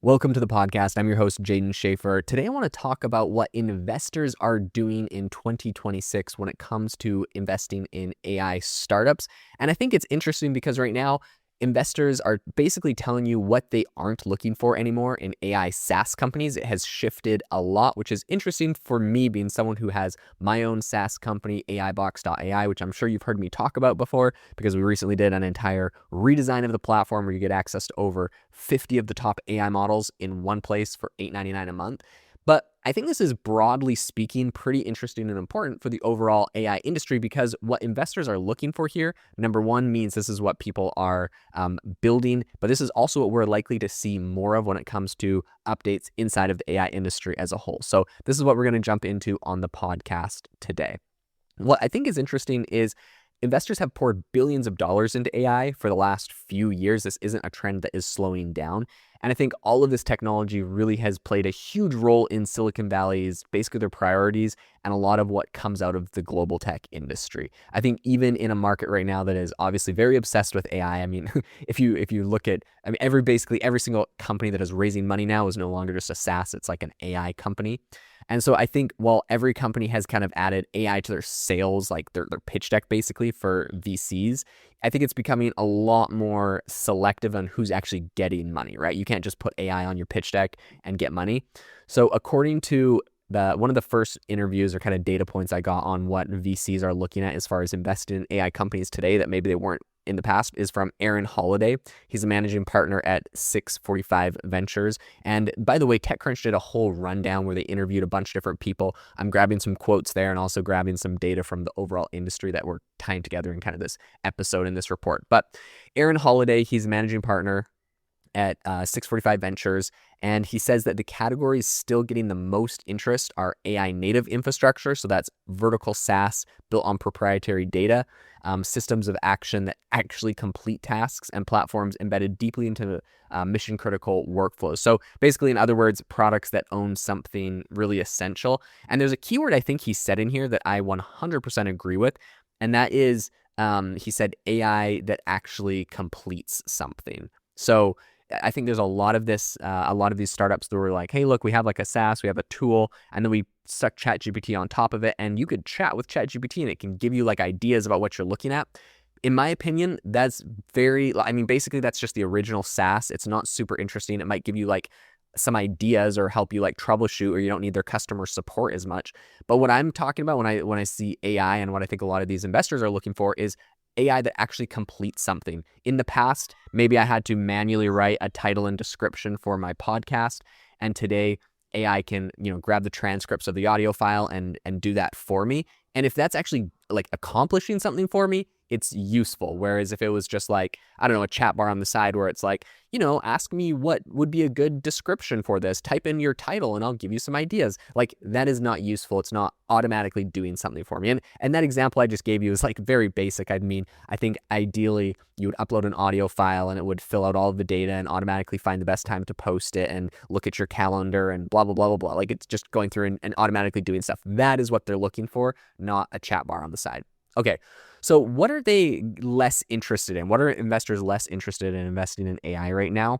Welcome to the podcast. I'm your host, Jaden Schaefer. Today, I want to talk about what investors are doing in 2026 when it comes to investing in AI startups. And I think it's interesting because right now, investors are basically telling you what they aren't looking for anymore in AI SaaS companies. It has shifted a lot, which is interesting for me being someone who has my own SaaS company, AIbox.ai, which I'm sure you've heard me talk about before because we recently did an entire redesign of the platform where you get access to over 50 of the top AI models in one place for $8.99 a month. But I think this is, broadly speaking, pretty interesting and important for the overall AI industry because what investors are looking for here, number one, means this is what people are building, but this is also what we're likely to see more of when it comes to updates inside of the AI industry as a whole. So this is what we're going to jump into on the podcast today. What I think is interesting is investors have poured billions of dollars into AI for the last few years. This isn't a trend that is slowing down. And I think all of this technology really has played a huge role in Silicon Valley's, basically their priorities, and a lot of what comes out of the global tech industry. I think even in a market right now that is obviously very obsessed with AI, I mean, if you look at, basically every single company that is raising money now is no longer just a SaaS, it's like an AI company. And so I think while every company has kind of added AI to their sales, like their pitch deck basically for VCs, I think it's becoming a lot more selective on who's actually getting money, right? You can't just put AI on your pitch deck and get money. So according to one of the first interviews or kind of data points I got on what VCs are looking at as far as investing in AI companies today that maybe they weren't in the past is from Aaron Holiday. He's a managing partner at 645 Ventures. And by the way, TechCrunch did a whole rundown where they interviewed a bunch of different people. I'm grabbing some quotes there and also grabbing some data from the overall industry that we're tying together in kind of this episode in this report. But Aaron Holiday, he's a managing partner at 645 Ventures, and he says that the categories still getting the most interest are AI native infrastructure, so that's vertical SaaS built on proprietary data, systems of action that actually complete tasks, and platforms embedded deeply into mission critical workflows. So basically, in other words, products that own something really essential. And there's a keyword I think he said in here that I 100% agree with, and that is he said AI that actually completes something. So I think there's a lot of this, a lot of these startups that were like, hey, look, we have like a SaaS, we have a tool, and then we stuck ChatGPT on top of it, and you could chat with ChatGPT and it can give you like ideas about what you're looking at. In my opinion, that's basically that's just the original SaaS. It's not super interesting. It might give you like some ideas or help you like troubleshoot, or you don't need their customer support as much. But what I'm talking about when I see AI and what I think a lot of these investors are looking for is AI that actually completes something. In the past, maybe I had to manually write a title and description for my podcast, and today AI can, grab the transcripts of the audio file and do that for me. And if that's actually like accomplishing something for me, it's useful. Whereas if it was just like, I don't know, a chat bar on the side where it's like, ask me what would be a good description for this, type in your title and I'll give you some ideas. Like, that is not useful. It's not automatically doing something for me. And that example I just gave you is like very basic. I think ideally you would upload an audio file and it would fill out all of the data and automatically find the best time to post it and look at your calendar and blah, blah, blah, blah, blah. Like, it's just going through and automatically doing stuff. That is what they're looking for, not a chat bar on the side. Okay, so what are they less interested in? What are investors less interested in investing in AI right now?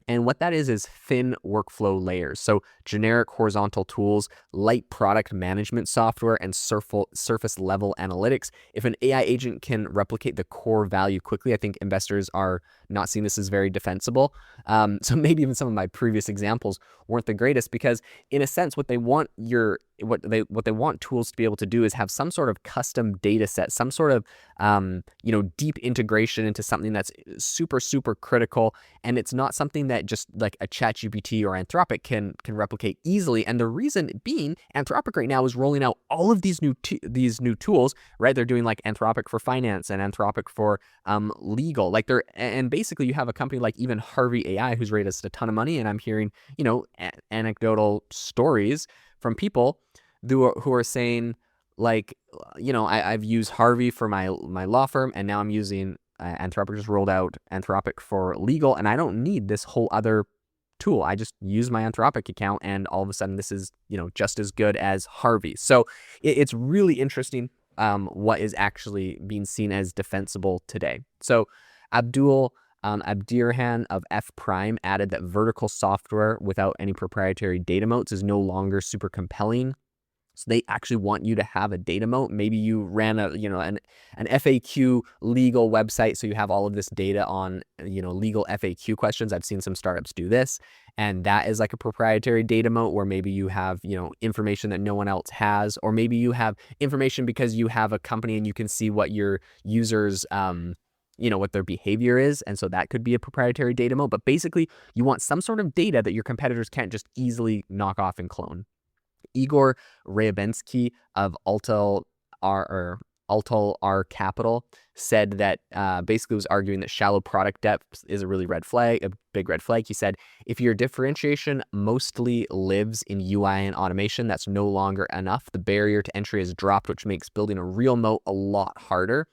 And what that is thin workflow layers. So generic horizontal tools, light product management software, and surface level analytics. If an AI agent can replicate the core value quickly, I think investors are not seeing this as very defensible. So maybe even some of my previous examples weren't the greatest, because in a sense, what they want tools to be able to do is have some sort of custom data set, some sort of deep integration into something that's super, super critical. And it's not something that just like a ChatGPT or Anthropic can replicate easily. And the reason being, Anthropic right now is rolling out all of these new tools, right? They're doing like Anthropic for finance and Anthropic for legal. And basically you have a company like even Harvey AI who's raised a ton of money. And I'm hearing, anecdotal stories from people who are saying, like, I've used Harvey for my law firm, and now I'm using Anthropic. Just rolled out Anthropic for legal, and I don't need this whole other tool. I just use my Anthropic account, and all of a sudden this is, just as good as Harvey. So it's really interesting what is actually being seen as defensible today. So Abdul Abdirhan of F Prime added that vertical software without any proprietary data moats is no longer super compelling. So they actually want you to have a data moat. Maybe you ran an FAQ legal website, so you have all of this data on legal FAQ questions. I've seen some startups do this, and that is like a proprietary data moat where maybe you have information that no one else has, or maybe you have information because you have a company and you can see what your users what their behavior is, and so that could be a proprietary data moat. But basically, you want some sort of data that your competitors can't just easily knock off and clone. Igor Ryabensky of Altal R Capital said that basically was arguing that shallow product depth is a really a big red flag. He said, if your differentiation mostly lives in UI and automation, that's no longer enough. The barrier to entry has dropped, which makes building a real moat a lot harder.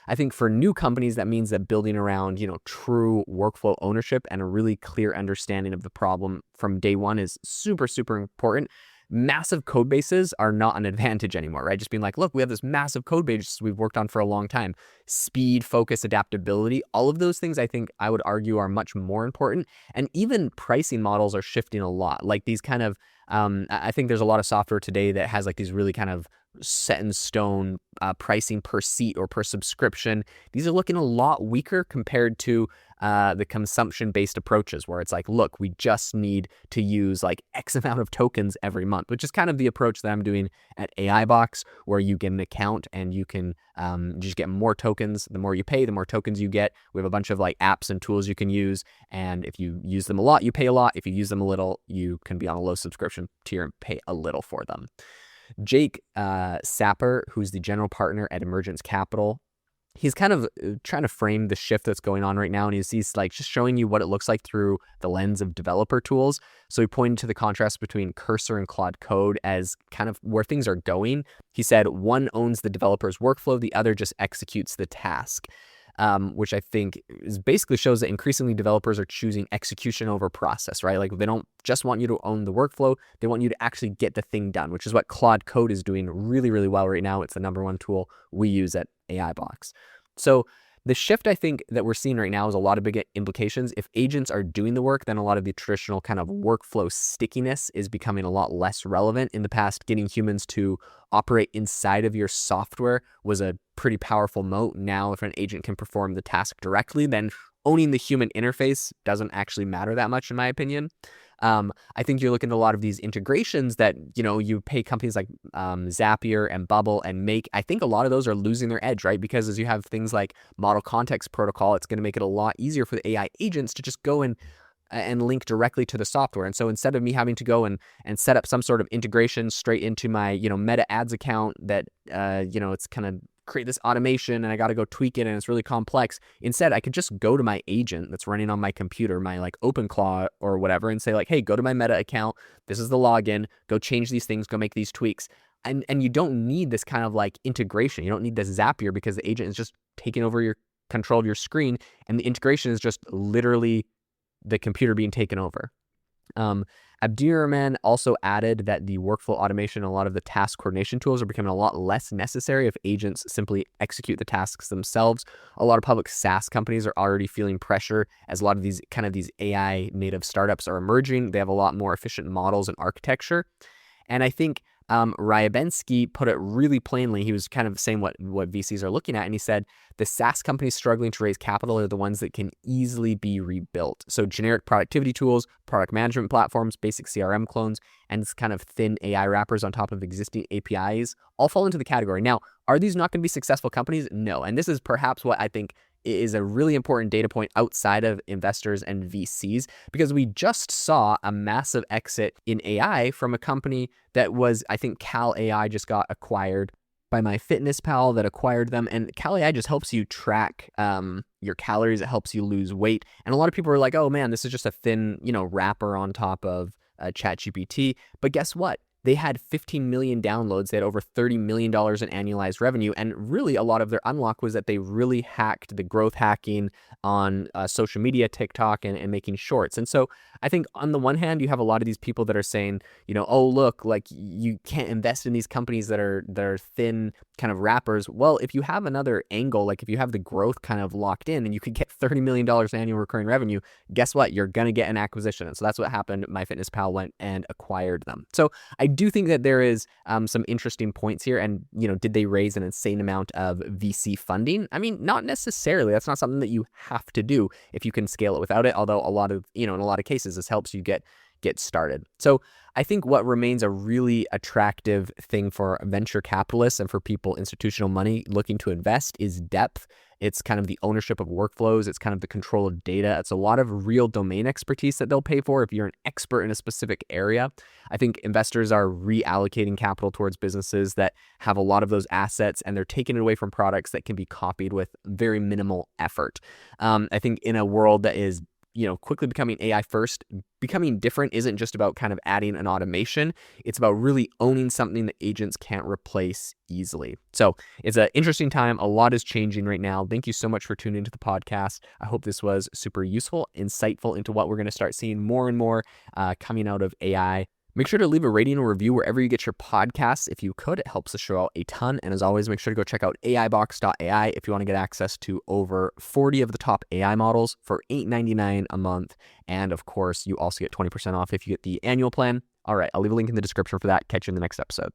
I think for new companies, that means that building around, true workflow ownership and a really clear understanding of the problem from day one is super, super important. Massive code bases are not an advantage anymore, right? Just being like, look, we have this massive code base we've worked on for a long time. Speed, focus, adaptability, all of those things I think I would argue are much more important. And even pricing models are shifting a lot. Like these kind of, I think there's a lot of software today that has like these really kind of set in stone pricing per seat or per subscription. These are looking a lot weaker compared to the consumption-based approaches where it's like, look, we just need to use like X amount of tokens every month, which is kind of the approach that I'm doing at AI Box, where you get an account and you can just get more tokens. The more you pay, the more tokens you get. We have a bunch of like apps and tools you can use, and if you use them a lot, you pay a lot. If you use them a little, you can be on a low subscription tier and pay a little for them. Jake Sapper, who's the general partner at Emergence Capital, he's kind of trying to frame the shift that's going on right now, and he's like just showing you what it looks like through the lens of developer tools. So he pointed to the contrast between Cursor and Claude Code as kind of where things are going. He said one owns the developer's workflow, the other just executes the task. Which I think basically shows that increasingly developers are choosing execution over process, right? Like they don't just want you to own the workflow, they want you to actually get the thing done, which is what Claude Code is doing really, really well right now. It's the #1 tool we use at AI Box. So the shift I think that we're seeing right now is a lot of big implications. If agents are doing the work, then a lot of the traditional kind of workflow stickiness is becoming a lot less relevant. In the past, getting humans to operate inside of your software was a pretty powerful moat. Now, if an agent can perform the task directly, then owning the human interface doesn't actually matter that much, in my opinion. I think you're looking at a lot of these integrations that, you pay companies like Zapier and Bubble and Make. I think a lot of those are losing their edge, right? Because as you have things like Model Context Protocol, it's going to make it a lot easier for the AI agents to just go and link directly to the software. And so instead of me having to go and set up some sort of integration straight into my, Meta Ads account that, it's kind of create this automation and I got to go tweak it and it's really complex. Instead, I could just go to my agent that's running on my computer, my like OpenClaw or whatever, and say like, hey, go to my Meta account. This is the login. Go change these things. Go make these tweaks. And you don't need this kind of like integration. You don't need this Zapier because the agent is just taking over your control of your screen, and the integration is just literally the computer being taken over. Abdirahman also added that the workflow automation and a lot of the task coordination tools are becoming a lot less necessary if agents simply execute the tasks themselves. A lot of public SaaS companies are already feeling pressure as a lot of these AI native startups are emerging. They have a lot more efficient models and architecture. And I think Ryabensky put it really plainly. He was kind of saying what VCs are looking at, and he said the SaaS companies struggling to raise capital are the ones that can easily be rebuilt. So generic productivity tools, product management platforms, basic CRM clones, and this kind of thin AI wrappers on top of existing APIs all fall into the category. Now, are these not going to be successful companies? No. And this is perhaps what I think is a really important data point outside of investors and VCs, because we just saw a massive exit in AI from a company that was, I think Cal AI just got acquired by MyFitnessPal that acquired them. And Cal AI just helps you track your calories. It helps you lose weight. And a lot of people are like, oh man, this is just a thin, wrapper on top of ChatGPT. But guess what? they had 15 million downloads. They had over $30 million in annualized revenue. And really, a lot of their unlock was that they really hacked the growth hacking on social media, TikTok, and making shorts. And so I think on the one hand, you have a lot of these people that are saying, oh, look, like you can't invest in these companies that are thin kind of wrappers. Well, if you have another angle, like if you have the growth kind of locked in and you could get $30 million in annual recurring revenue, guess what? You're going to get an acquisition. And so that's what happened. MyFitnessPal went and acquired them. So I do think that there is some interesting points here. And, did they raise an insane amount of VC funding? I mean, not necessarily. That's not something that you have to do if you can scale it without it. Although in a lot of cases, this helps you get started. So I think what remains a really attractive thing for venture capitalists and for people, institutional money looking to invest, is depth. It's kind of the ownership of workflows. It's kind of the control of data. It's a lot of real domain expertise that they'll pay for if you're an expert in a specific area. I think investors are reallocating capital towards businesses that have a lot of those assets, and they're taking it away from products that can be copied with very minimal effort. I think in a world that is quickly becoming AI first, becoming different isn't just about kind of adding an automation. It's about really owning something that agents can't replace easily. So it's an interesting time. A lot is changing right now. Thank you so much for tuning into the podcast. I hope this was super useful, insightful into what we're going to start seeing more and more coming out of AI. Make sure to leave a rating or review wherever you get your podcasts. If you could, it helps the show out a ton. And as always, make sure to go check out AIbox.ai if you want to get access to over 40 of the top AI models for $8.99 a month. And of course, you also get 20% off if you get the annual plan. All right, I'll leave a link in the description for that. Catch you in the next episode.